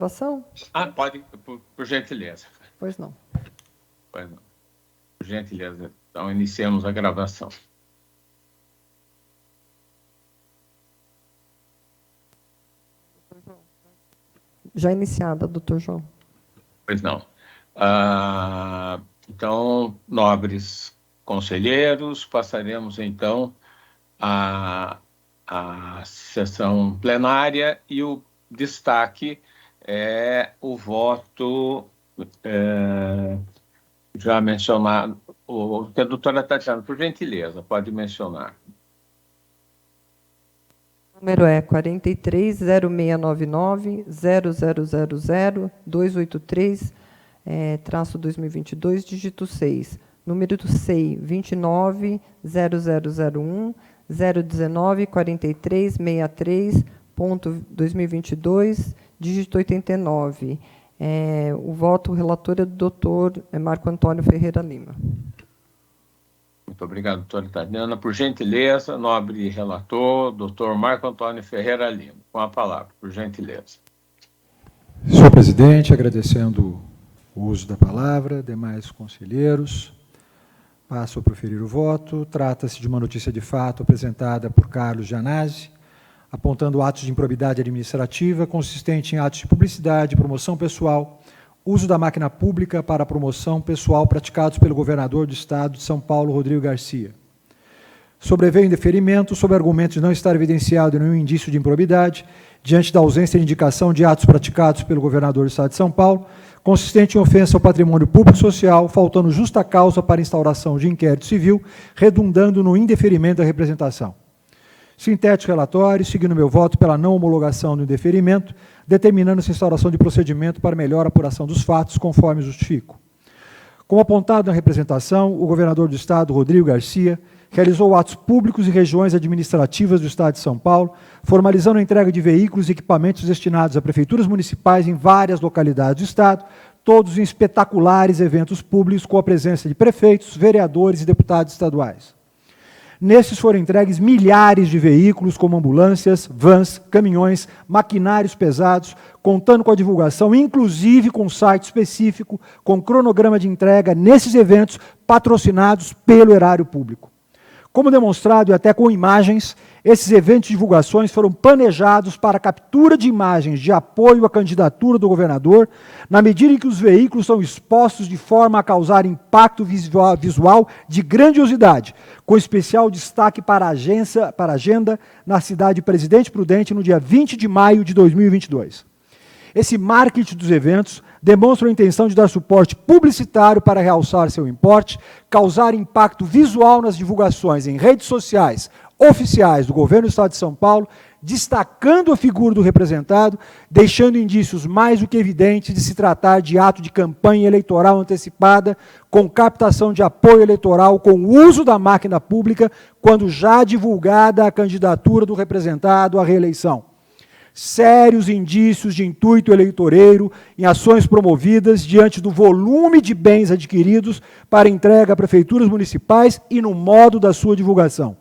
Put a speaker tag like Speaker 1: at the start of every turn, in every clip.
Speaker 1: Gravação?
Speaker 2: Pode, por gentileza.
Speaker 1: Pois não.
Speaker 2: Pois não. Por gentileza. Então, iniciamos a gravação.
Speaker 1: Já iniciada, doutor João.
Speaker 2: Pois não. Então, nobres conselheiros, passaremos, então, a sessão plenária e o destaque é o voto já mencionado, que a doutora Tatiana, por gentileza, pode mencionar.
Speaker 1: O número é 43-0699-0000-283-2022, dígito 6. Número do SEI 29.0001-019-4363.2022, dígito 89. O voto relator é do doutor Marco Antônio Ferreira Lima.
Speaker 2: Muito obrigado, doutora Tatiana. Por gentileza, nobre relator, doutor Marco Antônio Ferreira Lima. Com a palavra, por gentileza.
Speaker 3: Senhor presidente, agradecendo o uso da palavra, demais conselheiros, passo a proferir o voto. Trata-se de uma notícia de fato apresentada por Carlos Gianazzi, apontando atos de improbidade administrativa consistente em atos de publicidade, promoção pessoal, uso da máquina pública para a promoção pessoal praticados pelo governador do Estado de São Paulo, Rodrigo Garcia. Sobreveio indeferimento sob argumento de não estar evidenciado nenhum indício de improbidade, diante da ausência de indicação de atos praticados pelo governador do Estado de São Paulo, consistente em ofensa ao patrimônio público e social, faltando justa causa para instauração de inquérito civil, redundando no indeferimento da representação. Sintético relatório, seguindo meu voto pela não homologação do indeferimento, determinando-se a instauração de procedimento para melhor apuração dos fatos, conforme justifico. Como apontado na representação, o governador do Estado, Rodrigo Garcia, realizou atos públicos e regiões administrativas do Estado de São Paulo, formalizando a entrega de veículos e equipamentos destinados a prefeituras municipais em várias localidades do Estado, todos em espetaculares eventos públicos com a presença de prefeitos, vereadores e deputados estaduais. Nesses foram entregues milhares de veículos, como ambulâncias, vans, caminhões, maquinários pesados, contando com a divulgação, inclusive com site específico, com cronograma de entrega nesses eventos patrocinados pelo erário público. Como demonstrado e até com imagens, esses eventos de divulgações foram planejados para a captura de imagens de apoio à candidatura do governador, na medida em que os veículos são expostos de forma a causar impacto visual de grandiosidade, com especial destaque para a agenda na cidade de Presidente Prudente no dia 20 de maio de 2022. Esse marketing dos eventos demonstra a intenção de dar suporte publicitário para realçar seu importe, causar impacto visual nas divulgações em redes sociais oficiais do governo do Estado de São Paulo, destacando a figura do representado, deixando indícios mais do que evidentes de se tratar de ato de campanha eleitoral antecipada, com captação de apoio eleitoral com o uso da máquina pública, quando já divulgada a candidatura do representado à reeleição. Sérios indícios de intuito eleitoreiro em ações promovidas diante do volume de bens adquiridos para entrega a prefeituras municipais e no modo da sua divulgação.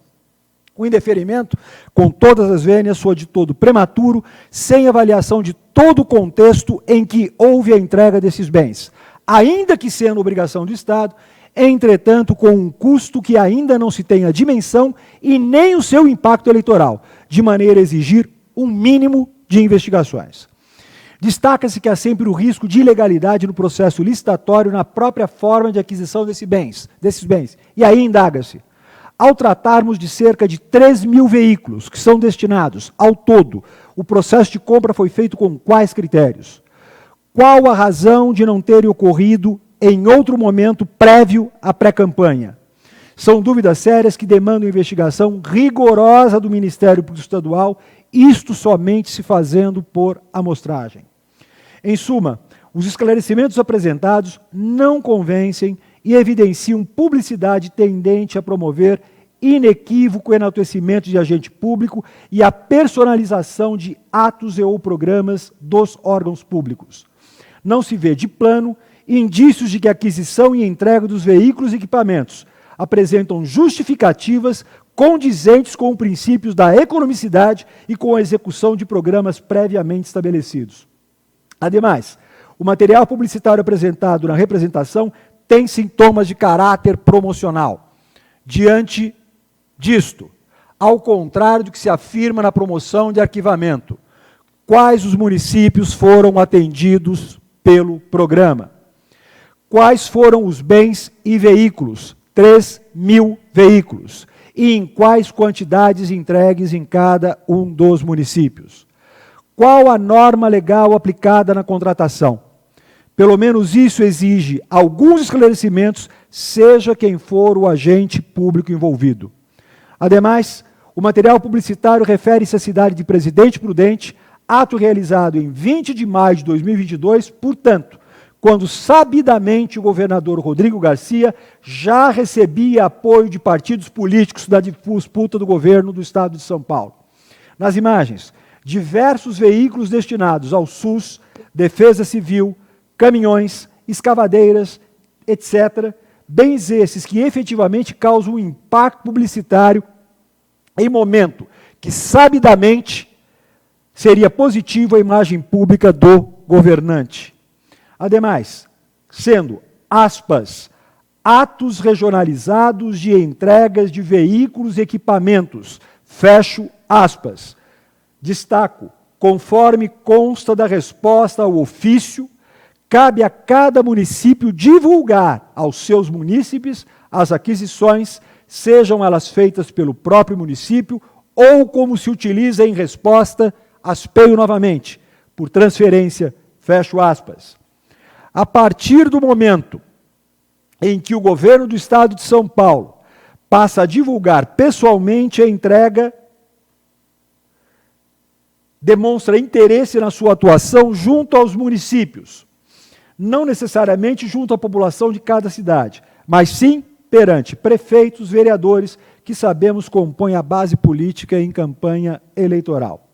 Speaker 3: O indeferimento, com todas as vênias, soa de todo prematuro, sem avaliação de todo o contexto em que houve a entrega desses bens, ainda que sendo obrigação do Estado, entretanto com um custo que ainda não se tem a dimensão e nem o seu impacto eleitoral, de maneira a exigir um mínimo de investigações. Destaca-se que há sempre o risco de ilegalidade no processo licitatório na própria forma de aquisição desses bens. E aí indaga-se, ao tratarmos de cerca de 3 mil veículos que são destinados ao todo, o processo de compra foi feito com quais critérios? Qual a razão de não ter ocorrido em outro momento prévio à pré-campanha? São dúvidas sérias que demandam investigação rigorosa do Ministério Público Estadual, isto somente se fazendo por amostragem. Em suma, os esclarecimentos apresentados não convencem e evidenciam publicidade tendente a promover inequívoco enaltecimento de agente público e a personalização de atos e ou programas dos órgãos públicos. Não se vê de plano indícios de que a aquisição e entrega dos veículos e equipamentos apresentam justificativas condizentes com os princípios da economicidade e com a execução de programas previamente estabelecidos. Ademais, o material publicitário apresentado na representação tem sintomas de caráter promocional. Diante disto, ao contrário do que se afirma na promoção de arquivamento, quais os municípios foram atendidos pelo programa? Quais foram os bens e veículos? 3.000 veículos. E em quais quantidades entregues em cada um dos municípios? Qual a norma legal aplicada na contratação? Pelo menos isso exige alguns esclarecimentos, seja quem for o agente público envolvido. Ademais, o material publicitário refere-se à cidade de Presidente Prudente, ato realizado em 20 de maio de 2022, portanto, quando sabidamente o governador Rodrigo Garcia já recebia apoio de partidos políticos da disputa do governo do Estado de São Paulo. Nas imagens, diversos veículos destinados ao SUS, Defesa Civil, caminhões, escavadeiras, etc., bens esses que efetivamente causam um impacto publicitário em momento que sabidamente seria positivo à imagem pública do governante. Ademais, sendo, aspas, atos regionalizados de entregas de veículos e equipamentos, fecho aspas. Destaco, conforme consta da resposta ao ofício, cabe a cada município divulgar aos seus munícipes as aquisições, sejam elas feitas pelo próprio município ou como se utiliza em resposta, aspeio novamente, por transferência, fecho aspas. A partir do momento em que o governo do Estado de São Paulo passa a divulgar pessoalmente a entrega, demonstra interesse na sua atuação junto aos municípios, não necessariamente junto à população de cada cidade, mas sim perante prefeitos, vereadores, que sabemos compõem a base política em campanha eleitoral.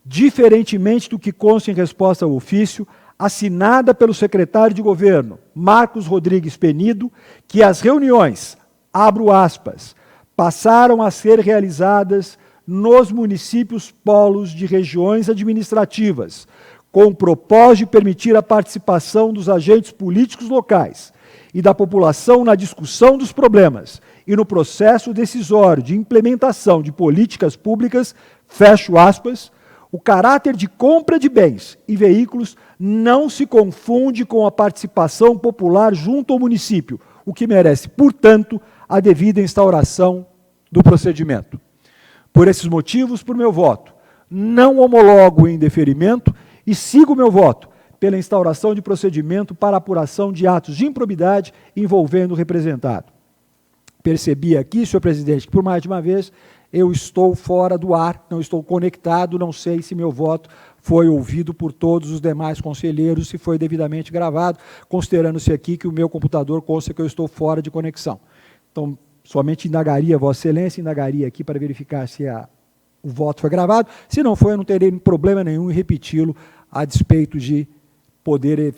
Speaker 3: Diferentemente do que consta em resposta ao ofício, assinada pelo secretário de governo, Marcos Rodrigues Penido, que as reuniões, abro aspas, passaram a ser realizadas nos municípios polos de regiões administrativas, com o propósito de permitir a participação dos agentes políticos locais e da população na discussão dos problemas e no processo decisório de implementação de políticas públicas, fecho aspas, o caráter de compra de bens e veículos não se confunde com a participação popular junto ao município, o que merece, portanto, a devida instauração do procedimento. Por esses motivos, por meu voto, não homologo o indeferimento e sigo meu voto pela instauração de procedimento para apuração de atos de improbidade envolvendo o representado. Percebi aqui, senhor presidente, que por mais de uma vez eu estou fora do ar, não estou conectado, não sei se meu voto foi ouvido por todos os demais conselheiros, se foi devidamente gravado, considerando-se aqui que o meu computador consta que eu estou fora de conexão. Então, somente indagaria, Vossa Excelência, indagaria aqui para verificar se o voto foi gravado. Se não foi, eu não terei problema nenhum em repeti-lo, a despeito de poder,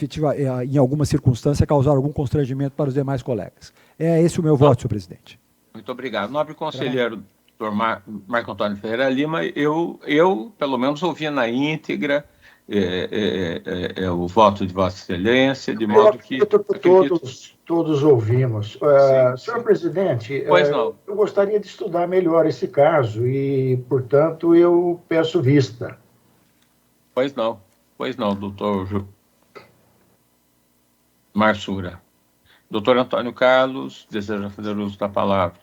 Speaker 3: em alguma circunstância, causar algum constrangimento para os demais colegas. É esse o meu voto, senhor presidente.
Speaker 2: Muito obrigado. Nobre conselheiro, doutor Marco Antônio Ferreira Lima, eu pelo menos ouvi na íntegra o voto de Vossa Excelência, de modo que...
Speaker 4: Todos ouvimos. Senhor presidente, eu gostaria de estudar melhor esse caso e, portanto, eu peço vista.
Speaker 2: Pois não, doutor Marsura. Doutor Antônio Carlos, deseja fazer uso da palavra.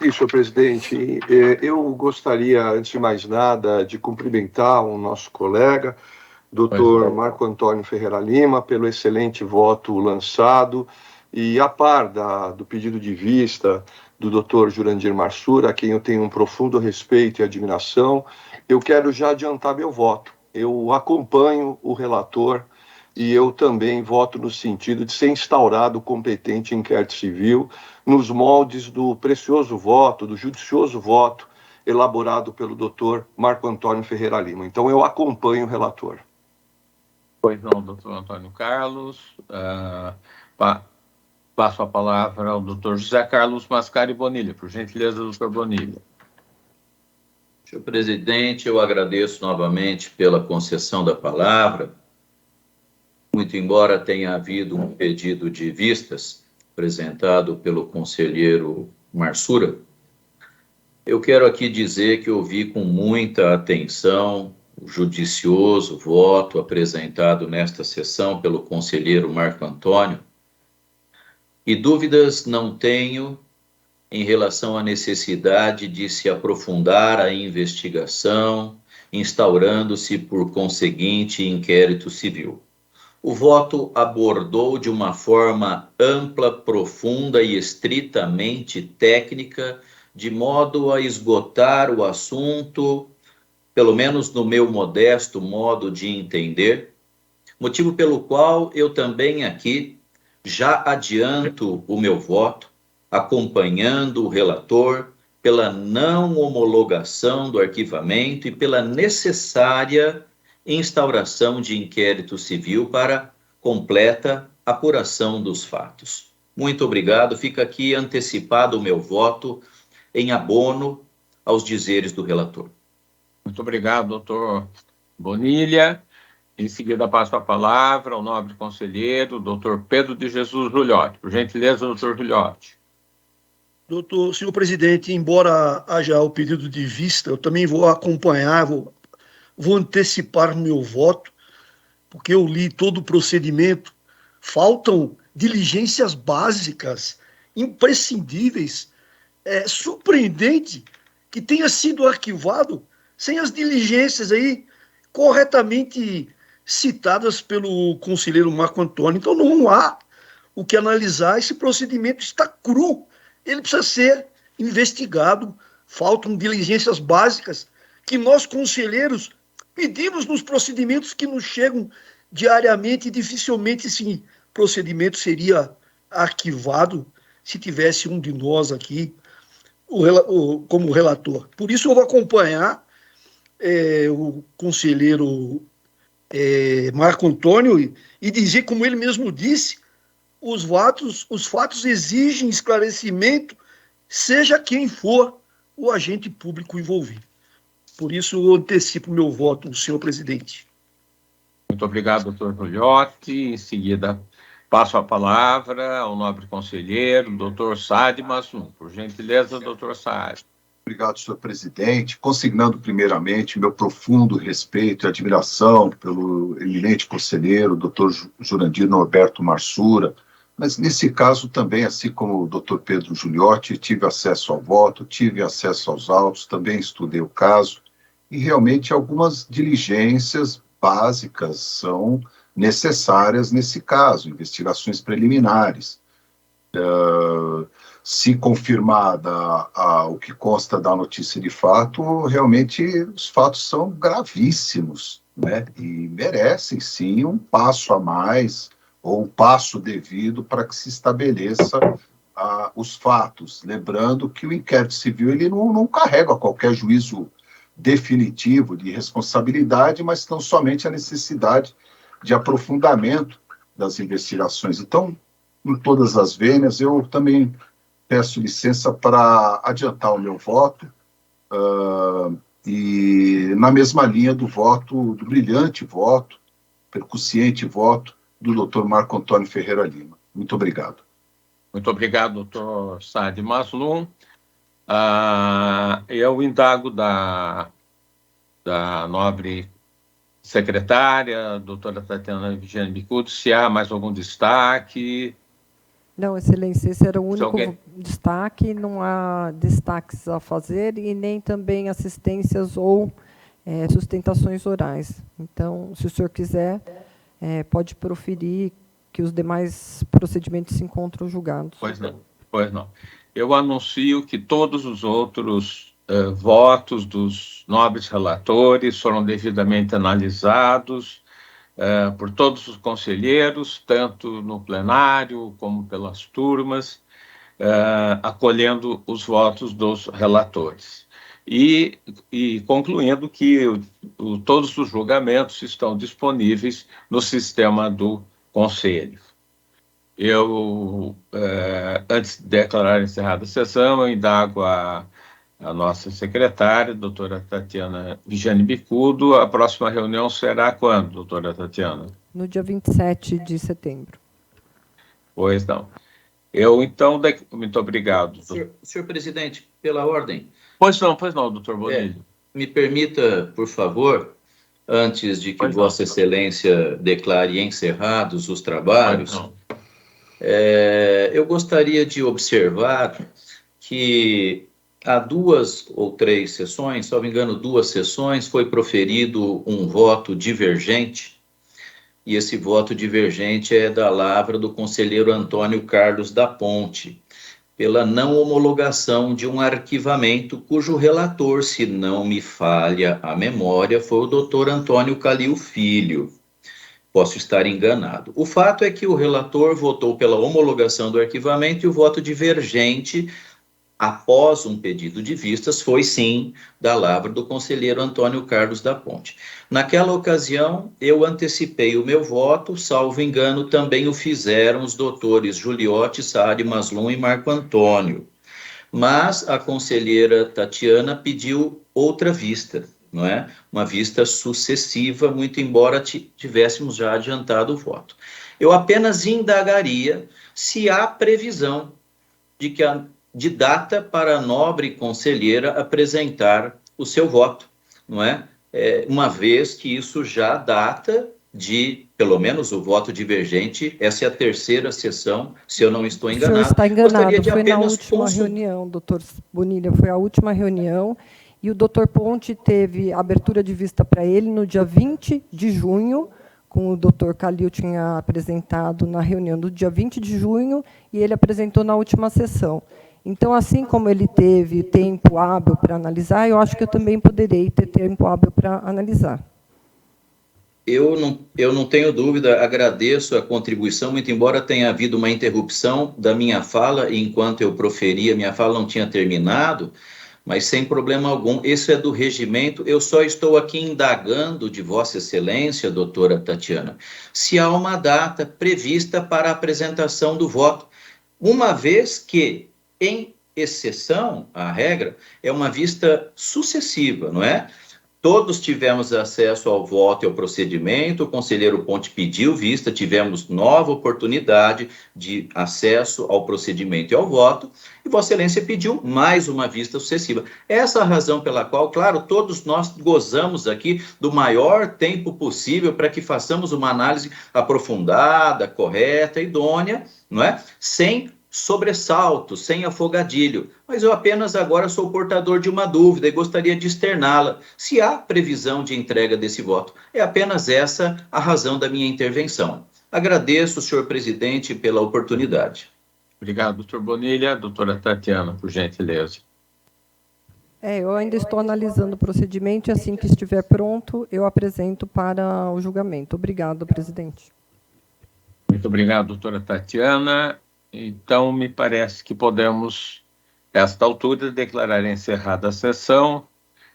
Speaker 5: Sim, senhor presidente. Eu gostaria, antes de mais nada, de cumprimentar o nosso colega, doutor Marco Antônio Ferreira Lima, pelo excelente voto lançado e a par do pedido de vista do doutor Jurandir Marsura, a quem eu tenho um profundo respeito e admiração. Eu quero já adiantar meu voto. Eu acompanho o relator e eu também voto no sentido de ser instaurado o competente inquérito civil nos moldes do precioso voto, do judicioso voto elaborado pelo doutor Marco Antônio Ferreira Lima. Então, eu acompanho o relator.
Speaker 2: Pois não, doutor Antônio Carlos. Passo a palavra ao doutor José Carlos Mascari Bonilha. Por gentileza, doutor Bonilha.
Speaker 6: Senhor presidente, eu agradeço novamente pela concessão da palavra muito embora tenha havido um pedido de vistas apresentado pelo conselheiro Marsura, eu quero aqui dizer que ouvi com muita atenção o judicioso voto apresentado nesta sessão pelo conselheiro Marco Antônio, e dúvidas não tenho em relação à necessidade de se aprofundar a investigação, instaurando-se, por conseguinte, inquérito civil. O voto abordou de uma forma ampla, profunda e estritamente técnica, de modo a esgotar o assunto, pelo menos no meu modesto modo de entender, motivo pelo qual eu também aqui já adianto o meu voto, acompanhando o relator pela não homologação do arquivamento e pela necessária instauração de inquérito civil para completa apuração dos fatos. Muito obrigado. Fica aqui antecipado o meu voto em abono aos dizeres do relator.
Speaker 2: Muito obrigado, doutor Bonilha. Em seguida, passo a palavra ao nobre conselheiro, doutor Pedro de Jesus Juliotti. Por gentileza, doutor Juliotti.
Speaker 7: Senhor presidente, embora haja o pedido de vista, eu também vou acompanhar, vou antecipar meu voto, porque eu li todo o procedimento. Faltam diligências básicas, imprescindíveis. É surpreendente que tenha sido arquivado sem as diligências aí corretamente citadas pelo conselheiro Marco Antônio. Então não há o que analisar, esse procedimento está cru, ele precisa ser investigado. Faltam diligências básicas que nós, conselheiros, pedimos nos procedimentos que nos chegam diariamente, e dificilmente esse procedimento seria arquivado se tivesse um de nós aqui como relator. Por isso eu vou acompanhar o conselheiro Marco Antônio e dizer, como ele mesmo disse, os fatos exigem esclarecimento, seja quem for o agente público envolvido. Por isso eu antecipo meu voto, senhor presidente.
Speaker 2: Muito obrigado, doutor Juliotti. Em seguida, passo a palavra ao nobre conselheiro, doutor Saad Massum. Por gentileza, doutor Saad.
Speaker 8: Obrigado, senhor presidente. Consignando primeiramente meu profundo respeito e admiração pelo eminente conselheiro, doutor Jurandir Norberto Marsura, mas nesse caso também, assim como o doutor Pedro Juliotti, tive acesso ao voto, tive acesso aos autos, também estudei o caso, e realmente algumas diligências básicas são necessárias nesse caso, investigações preliminares. Se confirmada o que consta da notícia de fato, realmente os fatos são gravíssimos, né? E merecem, sim, um passo a mais, ou um passo devido para que se estabeleça os fatos. Lembrando que o inquérito civil ele não carrega qualquer juízo definitivo de responsabilidade, mas tão somente a necessidade de aprofundamento das investigações. Então, em todas as vênias, eu também peço licença para adiantar o meu voto, e na mesma linha do voto, do brilhante voto, percussiente voto, do doutor Marco Antônio Ferreira Lima. Muito obrigado.
Speaker 2: Muito obrigado, doutor Saad Maslum. Eu indago da nobre secretária, doutora Tatiana Vigiane Bicudo, se há mais algum destaque.
Speaker 1: Não, excelência, esse era o único destaque, não há destaques a fazer e nem também assistências ou sustentações orais. Então, se o senhor quiser, pode proferir que os demais procedimentos se encontram julgados.
Speaker 2: Pois não. Eu anuncio que todos os outros votos dos nobres relatores foram devidamente analisados por todos os conselheiros, tanto no plenário como pelas turmas, acolhendo os votos dos relatores. E concluindo que todos os julgamentos estão disponíveis no sistema do Conselho. Eu, antes de declarar encerrada a sessão, eu indago a a nossa secretária, doutora Tatiana Vigiane Bicudo. A próxima reunião será quando, doutora Tatiana?
Speaker 1: No dia 27 de setembro.
Speaker 2: Pois não. Eu, então, muito obrigado.
Speaker 6: Senhor presidente, pela ordem.
Speaker 2: Pois não, doutor Bonilha.
Speaker 6: Me permita, por favor, antes de que Vossa Excelência declare encerrados os trabalhos, eu gostaria de observar que há 2 ou 3 sessões, se não me engano, 2 sessões, foi proferido um voto divergente, e esse voto divergente é da lavra do conselheiro Antônio Carlos da Ponte, pela não homologação de um arquivamento cujo relator, se não me falha a memória, foi o doutor Antônio Calil Filho. Posso estar enganado. O fato é que o relator votou pela homologação do arquivamento e o voto divergente, após um pedido de vistas, foi sim da lavra do conselheiro Antônio Carlos da Ponte. Naquela ocasião, eu antecipei o meu voto, salvo engano, também o fizeram os doutores Juliotti, Saad Maslum e Marco Antônio. Mas a conselheira Tatiana pediu outra vista, não é? Uma vista sucessiva, muito embora tivéssemos já adiantado o voto. Eu apenas indagaria se há previsão de data para a nobre conselheira apresentar o seu voto, não é? Uma vez que isso já data de, pelo menos, o voto divergente. Essa é a 3ª sessão, se eu não estou enganado.
Speaker 1: O senhor está enganado, foi na última reunião, doutor Bonilha, foi a última reunião, e o doutor Ponte teve abertura de vista para ele no dia 20 de junho, como o doutor Calil tinha apresentado na reunião do dia 20 de junho, e ele apresentou na última sessão. Então, assim como ele teve tempo hábil para analisar, eu acho que eu também poderei ter tempo hábil para analisar.
Speaker 6: Eu não tenho dúvida, agradeço a contribuição, muito embora tenha havido uma interrupção da minha fala, e enquanto eu proferia, minha fala não tinha terminado, mas sem problema algum, isso é do regimento. Eu só estou aqui indagando de Vossa Excelência, doutora Tatiana, se há uma data prevista para a apresentação do voto, uma vez que, em exceção à regra, é uma vista sucessiva, não é? Todos tivemos acesso ao voto e ao procedimento, o conselheiro Ponte pediu vista, tivemos nova oportunidade de acesso ao procedimento e ao voto, e Vossa Excelência pediu mais uma vista sucessiva. Essa é a razão pela qual, claro, todos nós gozamos aqui do maior tempo possível para que façamos uma análise aprofundada, correta, idônea, não é? Sem sobressalto, sem afogadilho, mas eu apenas agora sou portador de uma dúvida e gostaria de externá-la. Se há previsão de entrega desse voto, é apenas essa a razão da minha intervenção. Agradeço, senhor presidente, pela oportunidade.
Speaker 2: Obrigado, doutor Bonilha. Doutora Tatiana, por gentileza.
Speaker 1: Eu ainda estou analisando o procedimento e assim que estiver pronto, eu apresento para o julgamento. Obrigado, presidente.
Speaker 2: Muito obrigado, doutora Tatiana. Então, me parece que podemos, a esta altura, declarar encerrada a sessão,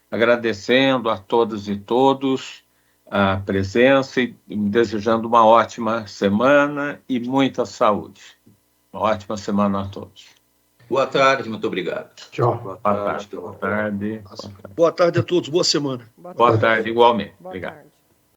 Speaker 2: agradecendo a todas e todos a presença e desejando uma ótima semana e muita saúde. Uma ótima semana a todos.
Speaker 6: Boa tarde, muito obrigado.
Speaker 4: Tchau.
Speaker 2: Boa tarde.
Speaker 7: Boa tarde a todos, boa semana.
Speaker 2: Boa tarde, igualmente. Obrigado.